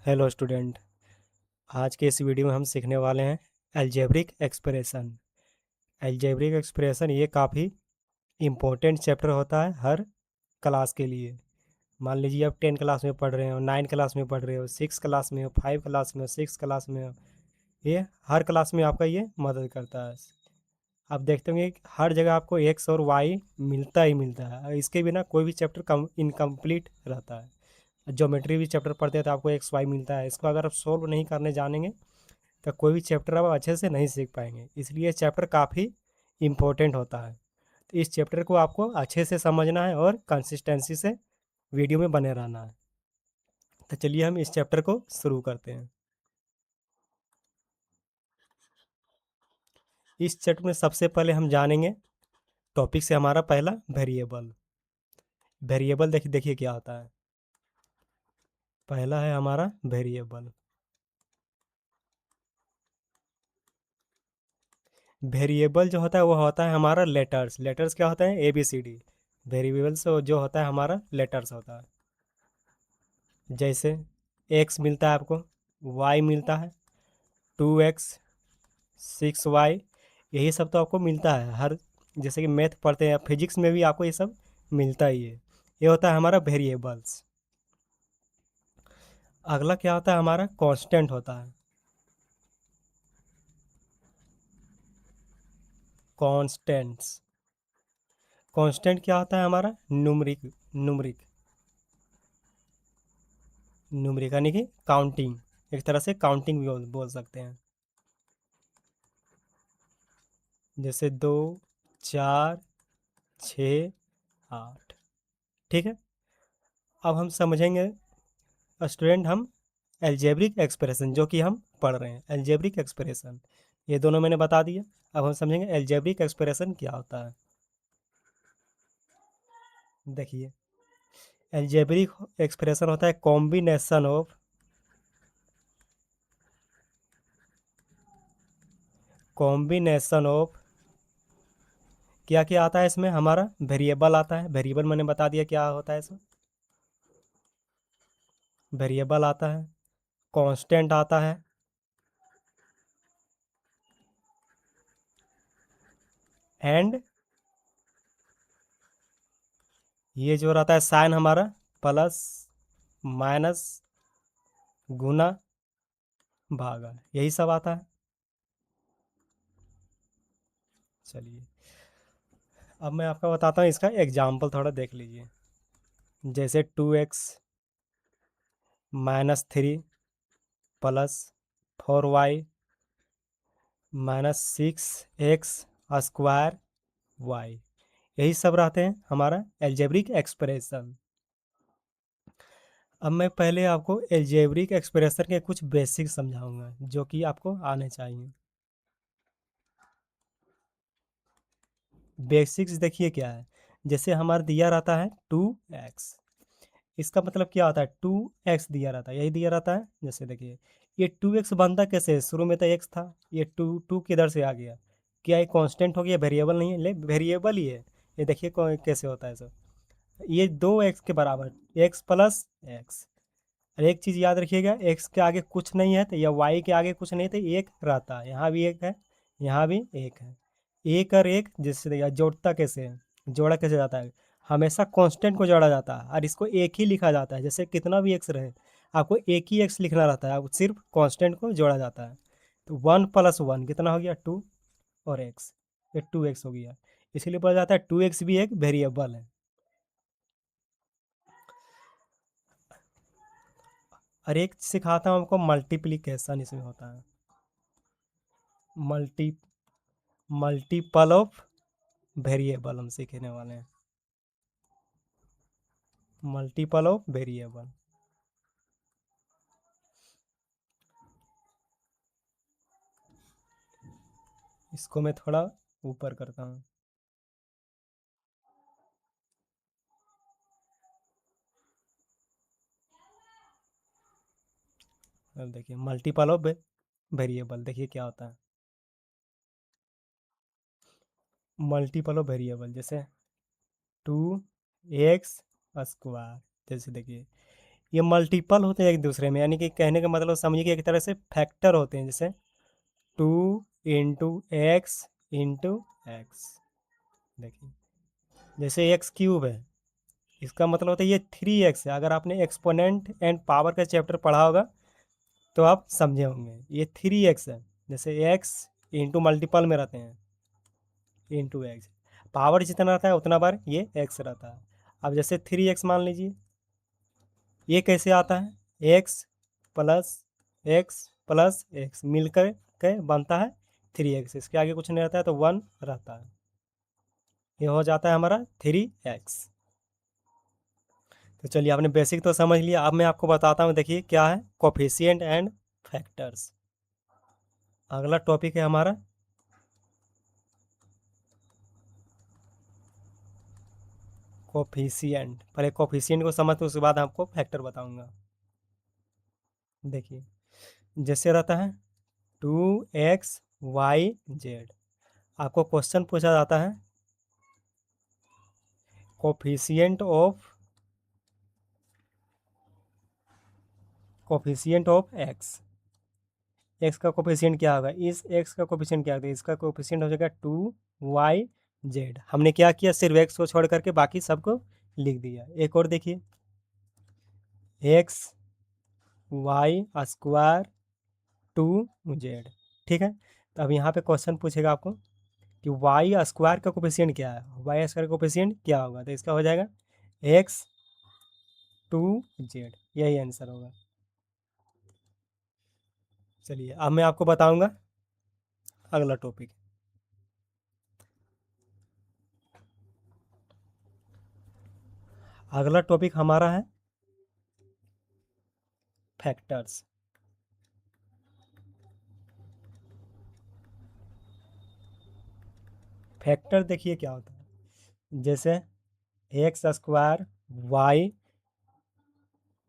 Hello student. आज के इस वीडियो में हम सीखने वाले हैं अलजेब्रिक एक्सप्रेशन। अलजेब्रिक एक्सप्रेशन ये काफ़ी इम्पोर्टेंट चैप्टर होता है हर क्लास के लिए। मान लीजिए आप 10 क्लास में पढ़ रहे हो, 9 क्लास में पढ़ रहे हो, 6 क्लास में हो, 5 क्लास में हो, 6 क्लास में हो। ये हर क्लास में आपका ये मदद करता है। आप देखते होंगे कि हर जगह आपको एक्स और वाई मिलता ही मिलता है, और इसके बिना कोई भी चैप्टर कम इनकम्प्लीट रहता है। ज्योमेट्री भी चैप्टर पढ़ते हैं तो आपको एक्स वाई मिलता है, इसको अगर आप सोल्व नहीं करने जानेंगे तो कोई भी चैप्टर आप अच्छे से नहीं सीख पाएंगे। इसलिए चैप्टर काफ़ी इम्पोर्टेंट होता है। तो इस चैप्टर को आपको अच्छे से समझना है और कंसिस्टेंसी से वीडियो में बने रहना है। तो चलिए हम इस चैप्टर को शुरू करते हैं। इस चैप्टर में सबसे पहले हम जानेंगे टॉपिक से हमारा पहला वेरिएबल। वेरिएबल देखिए देखिए क्या होता है। पहला है हमारा वेरिएबल। वेरिएबल जो होता है वो होता है हमारा लेटर्स। लेटर्स क्या होता है? ABCD। वेरिएबल से जो होता है हमारा लेटर्स होता है। जैसे एक्स मिलता है आपको, वाई मिलता है, 2x, 6y, यही सब तो आपको मिलता है हर। जैसे कि मैथ पढ़ते हैं, फिजिक्स में भी आपको ये सब मिलता ही है। ये होता है हमारा वेरिएबल्स। अगला क्या होता है? हमारा कांस्टेंट होता है। कांस्टेंट्स। कांस्टेंट क्या होता है? हमारा न्यूमरिक। न्यूमरिक। न्यूमरिक यानी कि काउंटिंग। एक तरह से काउंटिंग भी बोल सकते हैं। जैसे 2, 4, 6, 8। ठीक है। अब हम समझेंगे स्टूडेंट, हम अलजेब्रिक एक्सप्रेशन जो कि हम पढ़ रहे हैं, अलजेब्रिक एक्सप्रेशन ये दोनों मैंने बता दिया। अब हम समझेंगे अलजेब्रिक एक्सप्रेशन क्या होता है। देखिए, अलजेब्रिक एक्सप्रेशन होता है कॉम्बिनेशन ऑफ क्या क्या आता है इसमें? हमारा वेरिएबल आता है। वेरिएबल मैंने बता दिया क्या होता है इसमें। वेरिएबल आता है, कांस्टेंट आता है, एंड ये जो रहता है साइन हमारा, प्लस, माइनस, गुना, भागा, यही सब आता है। चलिए, अब मैं आपको बताता हूँ इसका एग्जाम्पल, थोड़ा देख लीजिए। जैसे 2x -3 plus 4y -6x² y, यही सब रहते हैं हमारा एल्जेब्रिक एक्सप्रेशन। अब मैं पहले आपको एल्जेब्रिक एक्सप्रेशन के कुछ बेसिक समझाऊंगा जो कि आपको आने चाहिए। बेसिक्स देखिए क्या है। जैसे हमारा दिया रहता है 2x, इसका मतलब क्या होता है? 2x दिया रहता है, यही दिया रहता है। जैसे देखिए, ये 2x बनता कैसे है? शुरू में तो x था, ये टू टू किधर से आ गया? क्या ये कांस्टेंट हो गया? वेरिएबल नहीं है, ले वेरिएबल ही है। ये देखिए कैसे होता है सब। ये 2x के बराबर, x+x। और एक चीज़ याद रखिएगा, x के आगे कुछ नहीं है तो, या y के आगे कुछ नहीं तो एक रहता है। यहाँ भी एक है, यहाँ भी एक है। एक और एक जिससे देखिए जोड़ता कैसे है, जोड़ा कैसे जाता है? हमेशा कांस्टेंट को जोड़ा जाता है और इसको एक ही लिखा जाता है। जैसे कितना भी एक्स रहे, आपको एक ही एक्स लिखना रहता है, आपको सिर्फ कांस्टेंट को जोड़ा जाता है। तो 1+1 कितना हो गया? 2, और एक्स, ये 2x हो गया। इसीलिए बोला जाता है 2x भी एक वेरिएबल है। और एक सिखाता हूँ आपको, मल्टीप्लीकेशन इसमें होता है। मल्टी मल्टीपल ऑफ वेरिएबल हम सीखने वाले हैं। Multiple of variable. इसको मैं थोड़ा ऊपर करता हूँ। अब देखिए, मल्टीपल ऑफ वेरिएबल देखिए क्या होता है। मल्टीपल ऑफ वेरिएबल जैसे 2x²। जैसे देखिए, ये मल्टीपल होते हैं एक दूसरे में, यानी कि कहने का मतलब समझिए कि एक तरह से फैक्टर होते हैं, जैसे 2 × x × x। देखिए जैसे एक्स क्यूब है, इसका मतलब होता है ये 3x है। अगर आपने एक्सपोनेंट एंड पावर का चैप्टर पढ़ा होगा तो आप समझे होंगे, ये 3x है। जैसे x इंटू मल्टीपल में रहते हैं, इंटू एक्स, पावर जितना रहता है उतना बार ये x रहता है। अब जैसे 3x मान लीजिए, ये कैसे आता है, x प्लस एक्स मिलकर के बनता है 3x। इसके आगे कुछ नहीं रहता है तो 1 रहता है, ये हो जाता है हमारा 3x। तो चलिए आपने बेसिक तो समझ लिया, अब मैं आपको बताता हूँ। देखिए क्या है, कोफिशिएंट एंड फैक्टर्स। अगला टॉपिक है हमारा कोफिशिएंट। पहले कोफिशिएंट को समझते उसके बाद आपको फैक्टर बताऊंगा। देखिए जैसे रहता है 2x, y, z। आपको क्वेश्चन पूछा जाता है कोफिशिएंट ऑफ एक्स। एक्स का कोफिशिएंट क्या होगा, इस एक्स का कोफिशिएंट क्या होगा, इसका कोफिशिएंट हो जाएगा 2y, z। हमने क्या किया, सिर्फ एक्स को छोड़ करके बाकी सबको लिख दिया। एक और देखिए, x, y² 2z। ठीक है, तो अब यहाँ पे क्वेश्चन पूछेगा आपको कि वाई स्क्वायर का कोफिशिएंट क्या है, वाई स्क्वायर का कोफिशिएंट क्या होगा, तो इसका हो जाएगा x, 2z। यही आंसर होगा। चलिए अब मैं आपको बताऊंगा अगला टॉपिक। अगला टॉपिक हमारा है फैक्टर्स। फैक्टर देखिए क्या होता है, जैसे x² y,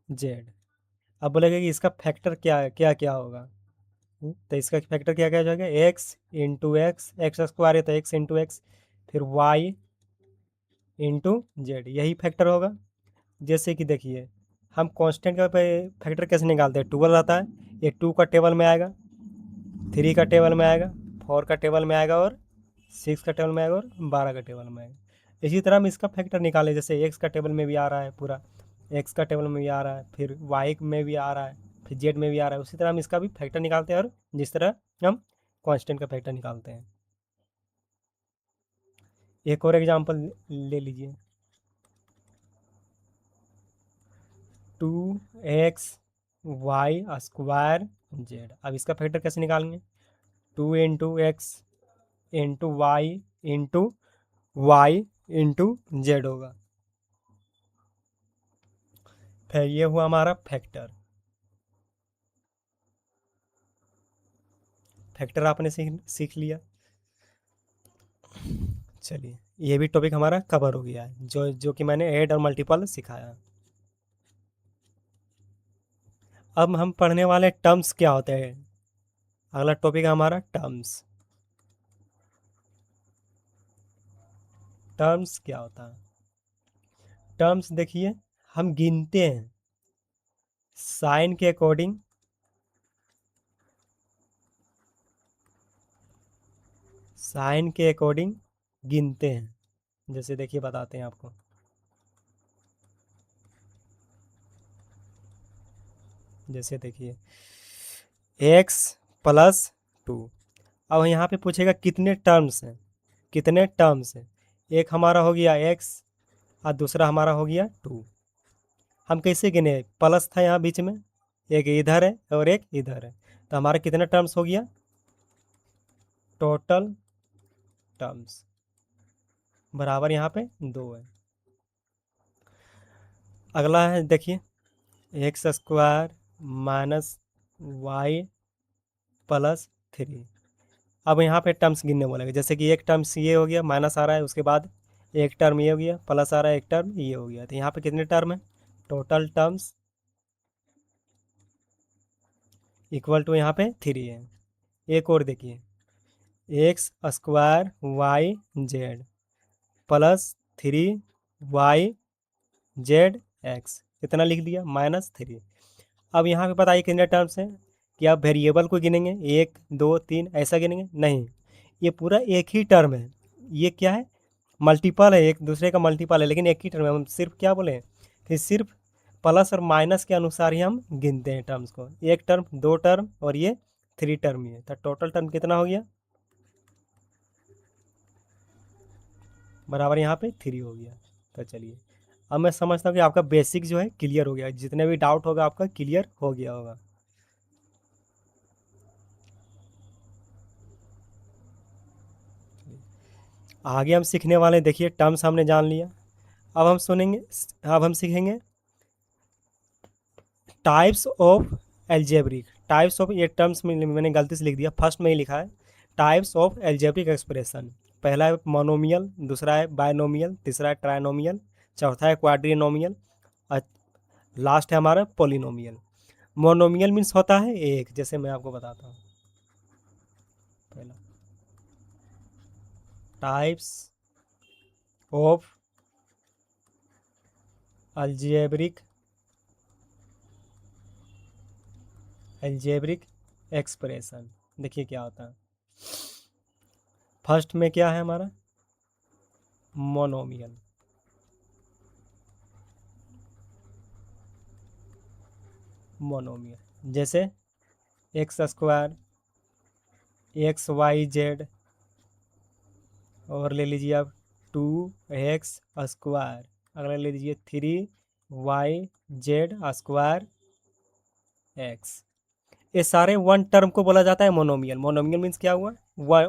z। अब बोलेगा कि इसका फैक्टर क्या है, क्या क्या होगा। तो इसका फैक्टर क्या क्या हो जाएगा, x × x, x² है तो x × x, फिर y × z, यही फैक्टर होगा। जैसे कि देखिए हम कांस्टेंट का फैक्टर कैसे निकालते हैं, 12 आता है, ये 2 का टेबल में आएगा, 3 का टेबल में आएगा, 4 का टेबल में आएगा, और 6 का टेबल में आएगा, और 12 का टेबल में आएगा। इसी तरह हम इसका फैक्टर निकालें, जैसे एक्स का टेबल में भी आ रहा है पूरा, एक्स का टेबल में भी आ रहा है, फिर वाई में भी आ रहा है, फिर जेड में भी आ रहा है। उसी तरह हम इसका भी फैक्टर निकालते हैं, और जिस तरह हम कांस्टेंट का फैक्टर निकालते हैं। एक और एग्जांपल ले लीजिए, 2x, y² z। अब इसका फैक्टर कैसे निकालेंगे, 2 × x × y × y × z होगा। फिर ये हुआ हमारा फैक्टर। फैक्टर आपने सीख लिया। चलिए ये भी टॉपिक हमारा कवर हो गया है, जो जो कि मैंने ऐड और मल्टीपल सिखाया। अब हम पढ़ने वाले टर्म्स क्या होते हैं। अगला टॉपिक है हमारा टर्म्स। टर्म्स क्या होता है, टर्म्स देखिए हम गिनते हैं साइन के अकॉर्डिंग, साइन के अकॉर्डिंग गिनते हैं। जैसे देखिए बताते हैं आपको, जैसे देखिए x + 2। अब यहाँ पे पूछेगा कितने टर्म्स हैं, कितने टर्म्स हैं। एक हमारा हो गया x और दूसरा हमारा हो गया 2। हम कैसे गिने, प्लस था यहाँ बीच में, एक इधर है और एक इधर है, तो हमारा कितने टर्म्स हो गया, टोटल टर्म्स बराबर यहाँ पे 2 है। अगला है देखिए x² - y + 3। अब यहाँ पे टर्म्स गिनने बोलेगा, जैसे कि एक टर्म्स ये हो गया, माइनस आ रहा है, उसके बाद एक टर्म ये हो गया, प्लस आ रहा है, एक टर्म ये हो गया, तो यहाँ पे कितने टर्म है, टोटल टर्म्स इक्वल टू यहाँ पे 3 है। एक और देखिए x² y z + 3y z x, कितना लिख दिया, -3। अब यहाँ पे बताइए कितने टर्म्स हैं, कि आप वेरिएबल को गिनेंगे 1 2 3 ऐसा गिनेंगे, नहीं, ये पूरा एक ही टर्म है। ये क्या है, मल्टीपल है, एक दूसरे का मल्टीपल है, लेकिन एक ही टर्म है। हम सिर्फ क्या बोले कि सिर्फ प्लस और माइनस के अनुसार ही हम गिनते हैं टर्म्स को। एक टर्म, दो टर्म और ये 3 टर्म ही है, तो टोटल टर्म कितना हो गया, बराबर यहाँ पे 3 हो गया। तो चलिए, अब मैं समझता हूँ कि आपका बेसिक जो है क्लियर हो गया, जितने भी डाउट होगा आपका क्लियर हो गया होगा। आगे हम सीखने वाले हैं, देखिए टर्म्स हमने जान लिया। अब हम सुनेंगे, अब हम सीखेंगे types of algebraic. Types of, ये टर्म्स में मैंने गलती से लिख दिया, फर्स्ट में ही लिखा है टाइप्स ऑफ एल्जेब्रिक एक्सप्रेशन। पहला है मोनोमियल, दूसरा है बायनोमियल, तीसरा है ट्राइनोमियल, चौथा है क्वाड्रिनोमियल और लास्ट है हमारा पोलिनोमियल। मोनोमियल मीन्स होता है एक, जैसे मैं आपको बताता हूँ। पहला types of algebraic algebraic expression, देखिए क्या होता है। फर्स्ट में क्या है हमारा, मोनोमियल। मोनोमियल जैसे x square, x y z, और ले लीजिए आप 2x², अगला ले लीजिए 3y z² x। ये सारे वन टर्म को बोला जाता है मोनोमियल। मोनोमियल मीन्स क्या हुआ,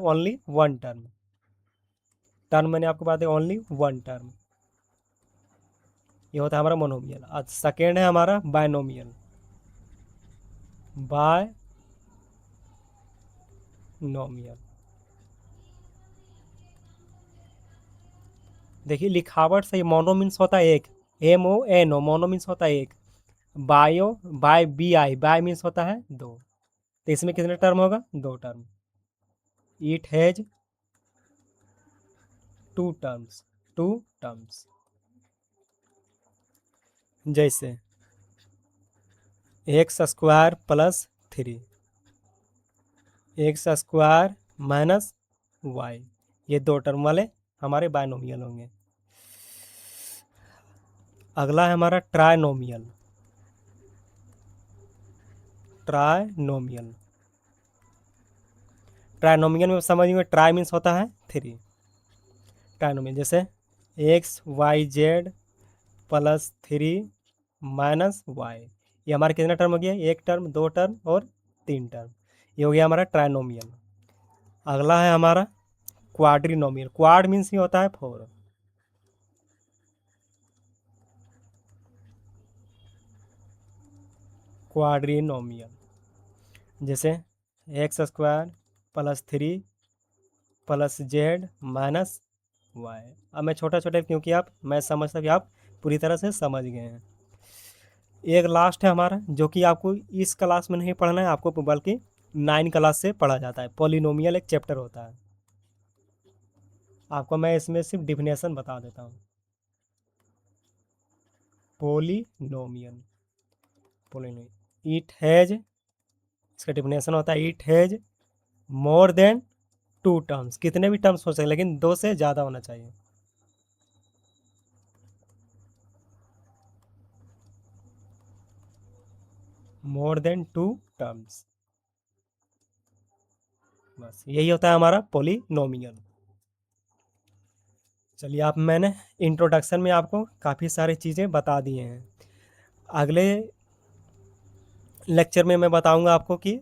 ओनली वन टर्म। टर्म मैंने आपको बात है ओनली वन टर्म, ये होता है हमारा मोनोमियल। और सेकेंड है हमारा बायनोमियल। बायनोमियल देखिए लिखावट से, मोनो मीन्स होता है एक, MONO, मोनो मीन्स होता है एक। बायो, BI, बाय मीन्स होता है दो। तो इसमें कितने टर्म होगा, दो term. It has two terms, two terms. जैसे x² + 3, x² - y, ये दो टर्म वाले हमारे बायनोमियल होंगे। अगला है हमारा ट्राइनोमियल। ट्राइनोमियल, ट्राइनोमियल में समझिए, ट्राई मीन्स होता है 3। ट्राइनोमियल जैसे XYZ +3 - y, ये हमारे कितना टर्म हो गया, एक टर्म, दो टर्म और तीन टर्म, ये हो गया हमारा ट्राइनोमियल। अगला है हमारा क्वाड्रिनोमियल। क्वाड मीन्स ही होता है 4। क्वाड्रिनोमियल जैसे x² + 3 + z - अब मैं छोटा छोटा, क्योंकि आप, मैं समझता कि आप पूरी तरह से समझ गए हैं। एक लास्ट है हमारा, जो कि आपको इस क्लास में नहीं पढ़ना है, आपको बल्कि 9 क्लास से पढ़ा जाता है। पॉलिनोमियल एक चैप्टर होता है, आपको मैं इसमें सिर्फ डिफिनेशन बता देता हूँ। पोलिनोमियल, पोलिनोमियल इट हैज, इसका डिफिनेशन होता है it has more than two terms. कितने भी टर्म्स हो सकते, लेकिन दो से ज़्यादा होना चाहिए। मोर देन टू टर्म्स, बस यही होता है हमारा पोलिनोमियल। चलिए, आप, मैंने इंट्रोडक्शन में आपको काफ़ी सारी चीज़ें बता दी हैं। अगले लेक्चर में मैं बताऊंगा आपको कि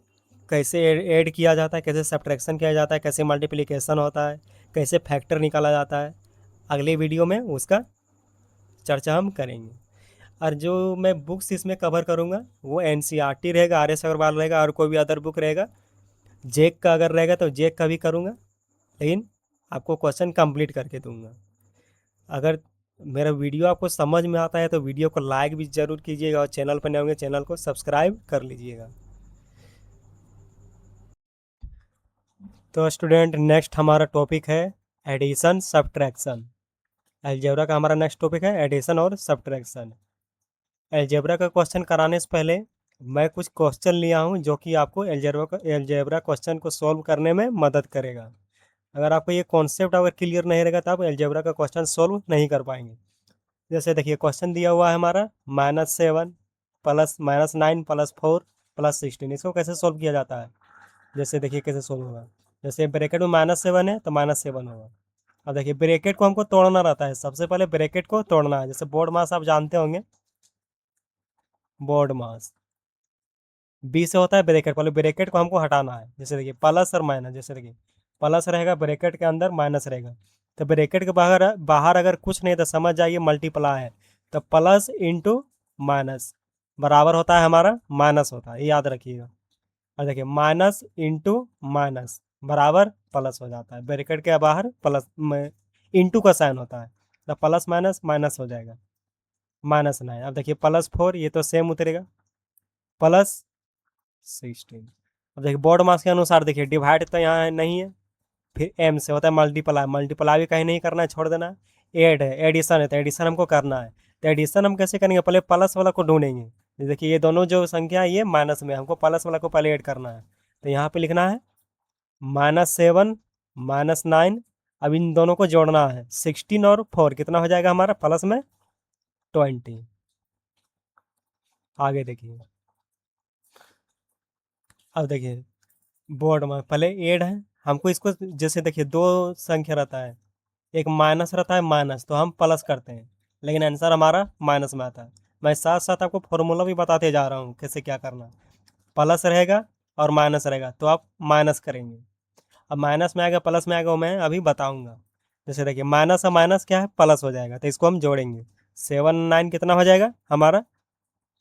कैसे ऐड किया जाता है, कैसे सब्ट्रैक्शन किया जाता है, कैसे मल्टीप्लिकेशन होता है, कैसे फैक्टर निकाला जाता है। अगले वीडियो में उसका चर्चा हम करेंगे। और जो मैं बुक्स इसमें कवर करूँगा वो NCERT रहेगा, RS अग्रवाल रहेगा, और कोई भी अदर बुक रहेगा। जेक का अगर रहेगा तो जेक का भी करूँगा, लेकिन आपको क्वेश्चन कंप्लीट करके दूंगा। अगर मेरा वीडियो आपको समझ में आता है तो वीडियो को लाइक भी ज़रूर कीजिएगा, और चैनल पर नए होंगे चैनल को सब्सक्राइब कर लीजिएगा। तो स्टूडेंट, नेक्स्ट हमारा टॉपिक है एडिशन सब्ट्रैक्शन। अलजेब्रा का हमारा नेक्स्ट टॉपिक है एडिशन और सब्ट्रैक्शन। अलजेब्रा का क्वेश्चन कराने से पहले मैं कुछ क्वेश्चन लिया हूँ जो कि आपको अलजेब्रा क्वेश्चन को सॉल्व करने में मदद करेगा। अगर आपको ये कॉन्सेप्ट अगर क्लियर नहीं रहेगा तो आप अलजेब्रा का क्वेश्चन सॉल्व नहीं कर पाएंगे। जैसे देखिए क्वेश्चन दिया हुआ है हमारा -7 प्लस -9 प्लस 4 प्लस 16, इसको कैसे सॉल्व किया जाता है। जैसे देखिए कैसे सॉल्व होगा। जैसे ब्रैकेट में -7 है तो -7 होगा। अब देखिए ब्रैकेट को हमको तोड़ना रहता है, सबसे पहले ब्रैकेट को तोड़ना है। जैसे बोर्ड मास आप जानते होंगे, बोर्ड मास बी से होता है ब्रैकेट, पहले ब्रैकेट को हमको हटाना है। जैसे देखिए प्लस और माइनस, जैसे देखिए प्लस रहेगा ब्रैकेट के अंदर, माइनस रहेगा। तो ब्रैकेट के बाहर बाहर अगर कुछ नहीं तो समझ जाइए मल्टीप्लाई है। तो प्लस इंटू माइनस बराबर होता है हमारा माइनस होता है, ये याद रखिएगा। और देखिए माइनस इंटू माइनस बराबर प्लस हो जाता है। ब्रैकेट के बाहर प्लस इंटू का साइन होता है, तो प्लस माइनस माइनस हो जाएगा, -9। अब देखिए +4 ये तो सेम उतरेगा, +16। अब देखिए बोर्ड मास के अनुसार देखिए डिवाइड तो यहाँ नहीं है, फिर एम से होता है मल्टीप्लाई, मल्टीप्लाई भी कहीं नहीं करना है, छोड़ देना है। एड है, एडिशन है तो एडिशन हमको करना है। तो एडिशन हम कैसे करेंगे, पहले प्लस वाला को ढूंढेंगे। देखिए ये दोनों जो संख्या है ये माइनस में, हमको प्लस वाला को पहले ऐड करना है। तो यहाँ पे लिखना है -7 -9। अब इन दोनों को जोड़ना है, 16 और 4 कितना हो जाएगा हमारा प्लस में 20। आगे देखिए, अब देखिए बोर्ड में पहले ऐड है, हमको इसको जैसे देखिए दो संख्या रहता है, एक माइनस रहता है माइनस, तो हम प्लस करते हैं, लेकिन आंसर हमारा माइनस में आता है। मैं साथ साथ आपको फॉर्मूला भी बताते जा रहा हूँ कैसे क्या करना। प्लस रहेगा और माइनस रहेगा तो आप माइनस करेंगे। अब माइनस में आएगा प्लस में आएगा वो मैं अभी बताऊंगा। जैसे देखिए माइनस और माइनस क्या है, प्लस हो जाएगा, तो इसको हम जोड़ेंगे। 7 9 कितना हो जाएगा हमारा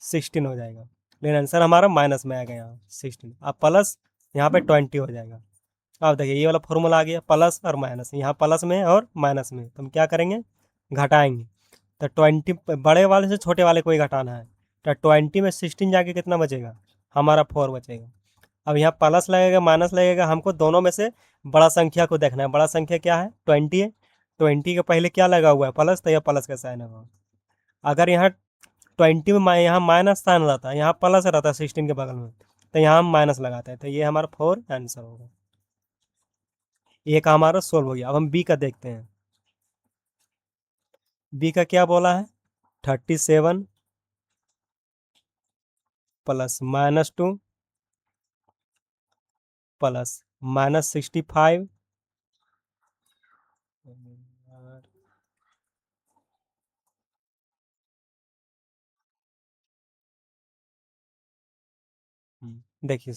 16 हो जाएगा, लेकिन आंसर हमारा माइनस में आएगा यहाँ 16। अब प्लस यहाँ पे 20 हो जाएगा। अब देखिए ये वाला फॉर्मूला आ गया, प्लस और माइनस, यहाँ प्लस में और माइनस में, तो हम क्या करेंगे घटाएंगे। तो 20 बड़े वाले से छोटे वाले को ही घटाना है। तो 20 में 16 जाके कितना बचेगा हमारा 4 बचेगा। अब यहाँ प्लस लगेगा माइनस लगेगा, हमको दोनों में से बड़ा संख्या को देखना है। बड़ा संख्या क्या है 20 है, 20 के पहले क्या लगा हुआ है प्लस, तो यह प्लस का साइन होगा। अगर यहाँ 20 में यहाँ माइनस साइन रहता है, यहाँ प्लस रहता है 16 के बगल में, तो यहाँ हम माइनस लगाते हैं, तो ये हमारा 4 आंसर होगा। ए का हमारा सोल्व हो गया। अब हम बी का देखते हैं। बी का क्या बोला है, 37 प्लस -2 प्लस -65 देखिए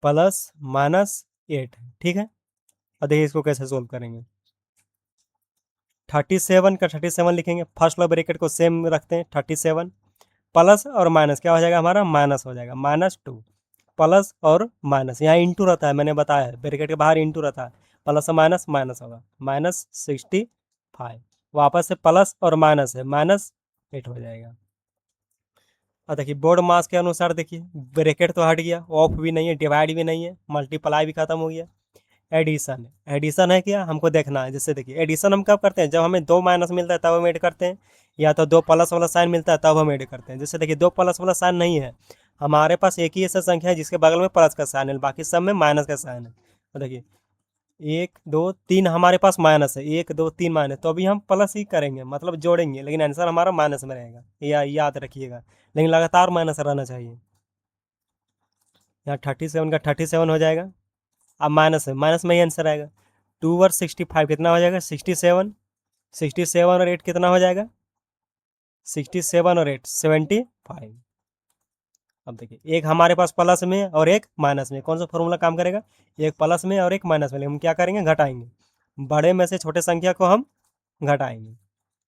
+-8, ठीक है। अब देखिए इसको कैसे सोल्व करेंगे। 37 का 37 लिखेंगे, फर्स्ट वाला ब्रैकेट को सेम रखते हैं। 37 प्लस और माइनस क्या हो जाएगा हमारा माइनस हो जाएगा, -2 प्लस और माइनस, यहाँ इंटू रहता है, मैंने बताया है ब्रैकेट के बाहर इंटू रहता है। प्लस और माइनस माइनस होगा, -65। वापस से प्लस और माइनस है, -8 हो जाएगा। और देखिए बोर्ड मास के अनुसार देखिए ब्रैकेट तो हट गया, ऑफ भी नहीं है, डिवाइड भी नहीं है, मल्टीप्लाई भी खत्म हो गया। एडिशन है, एडिशन है क्या हमको देखना है। जैसे देखिए एडिशन हम कब करते हैं, जब हमें दो माइनस मिलता है तब हम ऐड करते हैं, या तो दो प्लस वाला साइन मिलता है तब हम ऐड करते हैं। जैसे देखिए दो प्लस वाला साइन नहीं है, हमारे पास एक ही ऐसा संख्या है जिसके बगल में प्लस का साइन है, बाकी सब में माइनस का साइन है। तो देखिए 1 2 3 हमारे पास माइनस है, 1 2 3 माइनस, तो अभी हम प्लस ही करेंगे मतलब जोड़ेंगे, लेकिन आंसर हमारा माइनस में रहेगा, याद रखिएगा। लेकिन लगातार माइनस रहना चाहिए। यहाँ 37 का 37 हो जाएगा। अब माइनस है, माइनस में ही आंसर आएगा। 2 और 65 कितना हो जाएगा 67। 67 और 8 कितना हो जाएगा 67 और 8 75। अब देखिए एक हमारे पास प्लस में और एक माइनस में, कौन सा फॉर्मूला काम करेगा, एक प्लस में और एक माइनस में, हम क्या करेंगे घटाएंगे। बड़े में से छोटे संख्या को हम घटाएंगे।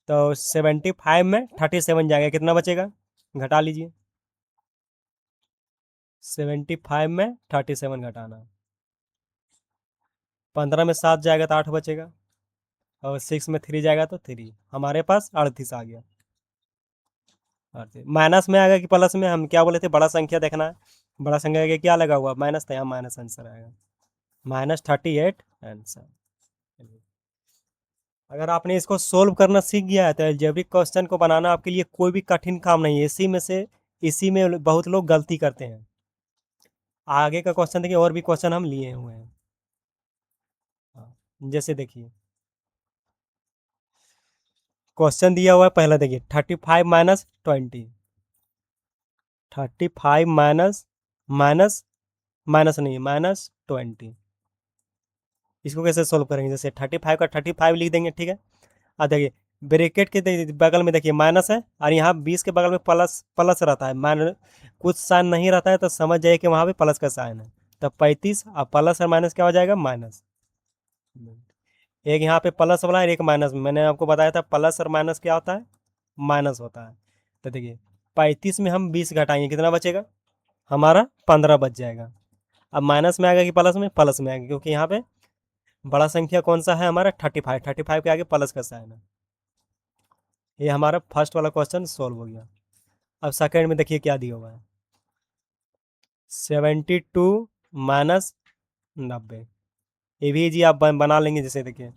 तो 75 में 37 जाएगा, कितना बचेगा घटा लीजिए। 75 में 37 घटाना, 15 में 7 जाएगा तो 8 बचेगा, और 6 में 3 जाएगा तो 3, हमारे पास 38 आ गया। माइनस में आएगा कि प्लस में, हम क्या बोले थे बड़ा संख्या देखना है। बड़ा संख्या के क्या लगा हुआ माइनस, तो यहाँ माइनस आंसर आएगा, -38 आंसर। अगर आपने इसको सोल्व करना सीख गया है तो अलजेब्रिक क्वेश्चन को बनाना आपके लिए कोई भी कठिन काम नहीं है। इसी में बहुत लोग गलती करते हैं। आगे का क्वेश्चन देखिए, और भी क्वेश्चन हम लिए हुए हैं। हाँ, जैसे देखिए क्वेश्चन दिया हुआ है, पहला देखिए 35 - 20। 35 माइनस माइनस नहीं, -20। इसको कैसे सोल्व करेंगे? जैसे 35 का 35 लिख देंगे, ठीक है। अब देखिए ब्रैकेट के बगल में देखिए माइनस है, और यहाँ 20 के बगल में प्लस प्लस रहता है। मान कुछ साइन नहीं रहता है तो समझ जाइए कि वहाँ पे प्लस का साइन है। तब 35 और प्लस और माइनस क्या हो जाएगा? माइनस। एक यहाँ पे प्लस वाला है, एक माइनस। मैंने आपको बताया था प्लस और माइनस क्या होता है? माइनस होता है। तो देखिए 35 में हम 20 घटाएंगे, कितना बचेगा? हमारा 15 बच जाएगा। अब माइनस में आएगा कि प्लस में? प्लस में आएगा, क्योंकि यहाँ पे बड़ा संख्या कौन सा है हमारा? 35। 35 के आगे प्लस का साइन है। ये हमारा फर्स्ट वाला क्वेश्चन सोल्व हो गया। अब सेकंड में देखिए क्या दिया हुआ है। 72 -90। ये भी जी आप बना लेंगे। जैसे देखिए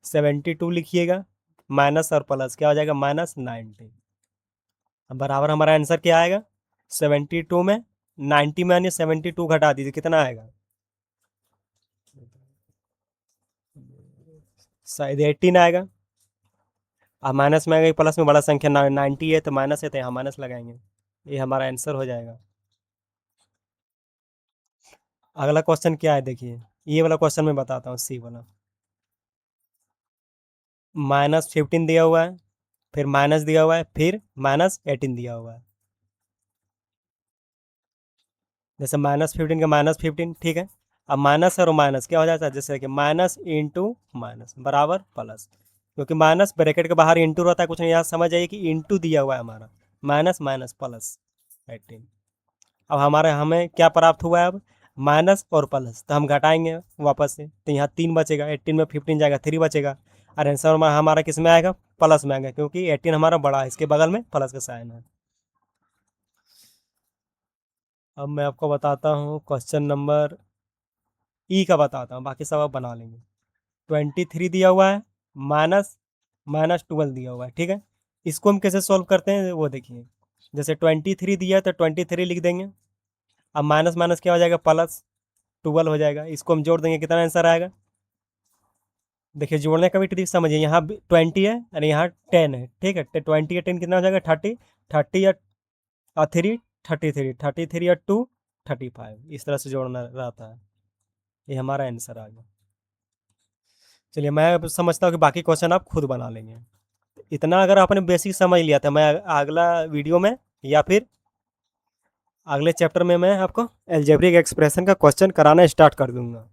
72 लिखिएगा, माइनस और प्लस क्या हो जाएगा? -90। अब बराबर हमारा आंसर क्या आएगा? 72 में 90 में यानी 72 घटा दीजिए, कितना आएगा? शायद 18 आएगा। अब माइनस में आएगा, प्लस में बड़ा संख्या 90 है तो माइनस है, तो यहाँ माइनस लगाएंगे। ये हमारा आंसर हो जाएगा। अगला क्वेश्चन क्या है देखिए, ये वाला क्वेश्चन मैं बताता हूँ, सी वाला। -15 दिया हुआ है, फिर माइनस दिया हुआ है, फिर -18 दिया हुआ है। जैसे -15 का -15, ठीक है। अब माइनस और माइनस क्या हो जाता है? जैसे कि माइनस इंटू माइनस बराबर प्लस, क्योंकि माइनस ब्रैकेट के बाहर इंटू रहता है, कुछ नहीं। यहाँ समझ जाइए कि इंटू दिया हुआ है हमारा, माइनस माइनस प्लस 18। अब हमारे हमें क्या प्राप्त हुआ है? अब माइनस और प्लस, तो हम घटाएंगे वापस से, तो यहाँ 3 बचेगा। 18 में 15 जाएगा, 3 बचेगा। और आंसर हमारा किस में आएगा? प्लस में आएगा, क्योंकि 18 हमारा बड़ा है, इसके बगल में प्लस का साइन है। अब मैं आपको बताता हूँ क्वेश्चन नंबर ई का बताता हूँ, बाकी सब आप बना लेंगे। 23 दिया हुआ है, माइनस -12 दिया हुआ है, ठीक है। इसको हम कैसे सॉल्व करते हैं वो देखिए। जैसे 23 दिया है तो 23 लिख देंगे। अब माइनस माइनस क्या हो जाएगा? प्लस 12 हो जाएगा। इसको हम जोड़ देंगे, कितना आंसर आएगा? देखिए जोड़ने का भी ट्रिक समझिए। यहाँ 20 है और यहाँ 10 है, ठीक है। 20 या 10 कितना हो जाएगा? 30। 30 या 3 33, 33 या 2 35, इस तरह से जोड़ना रहता है। ये हमारा आंसर आ गया। चलिए मैं अब समझता हूँ कि बाकी क्वेश्चन आप खुद बना लेंगे। इतना अगर आपने बेसिक समझ लिया था, मैं अगला वीडियो में या फिर अगले चैप्टर में मैं आपको अलजेब्रिक एक्सप्रेशन का क्वेश्चन कराना स्टार्ट कर दूंगा।